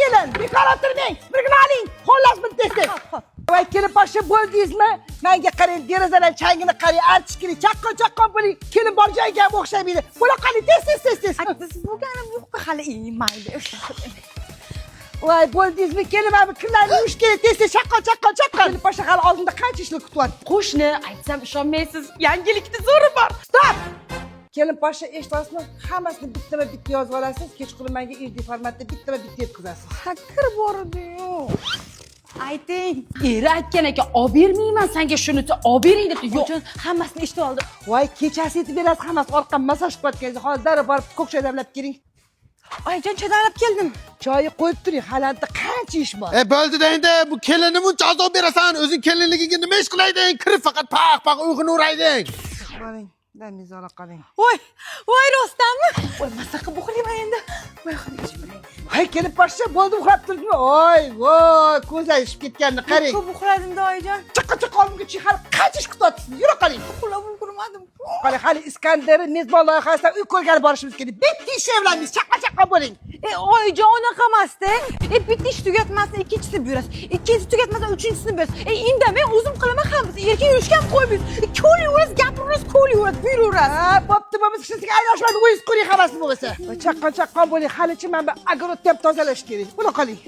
kelin. Bekor o'tirmang. Birgina oling. Xullas bittasi. Voy kelin boshqa bo'ldingizmi? Menga qarang, derazadan changini qarang, artishkini chaqqon bo'ling. Kelin bor joyga ham o'xshamaydi. Bo'la qoling, tez. Biz bo'lgani yo'q hali mayli. Voy bo'ldingizmi? Kelin mana kimlarni yuvish kerak? Tez chaqqon. Kelin boshqa hali oldinda qancha ishlar kutyapti. Qo'shni, aytsam ishonmaysiz. Yangilikni zo'ri bor. Stop! Kelin boshqa eshitasizmi? Hammasini bitta yozib olasiz. Kechqurun menga irdi formatda bitta yetkazasiz. Hakir bor edi-yu. Ayting. Eri aytgan ekan, olib bermayman senga shuni, olib bering debdi. Yo'q, hammasini eshitib oldim. Voy kechasi yetib berasiz, hammasi orqam massaj qilayotganingiz. Hozir darrov borib ko'k choy damlab keling. Oyijon, chadanlab keldim. Choyni qo'yib turing, halanda qancha ish bor. Bo'ldi endi bu kelinni buncha azob berasan, o'zing kelinligiga nima ish qilayding? Kirib faqat paq uyg'un urayding. Boring, damiz ola qoling. Voy rostdanmi? Voy masaqa bo'qlayman endi. Voy xonajim. Hay kelib boshqa bo'ldi uxlab turdingmi? Voy, ko'zlar ishib ketganini qarang. Ko'p uxladim-da oyijon. Chiqqa oldimga hali qancha ish kutyapsiz? Yura qoling. Uxlab ulgurmadim. Hali Iskandar mezbon loyihasidan uy ko'rgani borishimiz kerak. Bitta ish evlamiz, chaqqa bo'ling. Oyijon unaqa emas-da. Bitta ish tugatmasdan ikkinchisini buyurasiz. Ikkinchisi tugatmasdan uchinchisini buyurasiz. Indamay o'zim qilaman hammasi. Erkin yurishga ham qo'ymaysiz. Ko'laverasiz, gapirasiz, ko'laverasiz, buyuraverasiz. Ha, bo'pti, biz ishga aralashmadi, o'zingiz ko'ring hammasi bo'lsa. Chaqqon bo'ling, halichi men agorotni ham tozalash kerak. Buni qoling.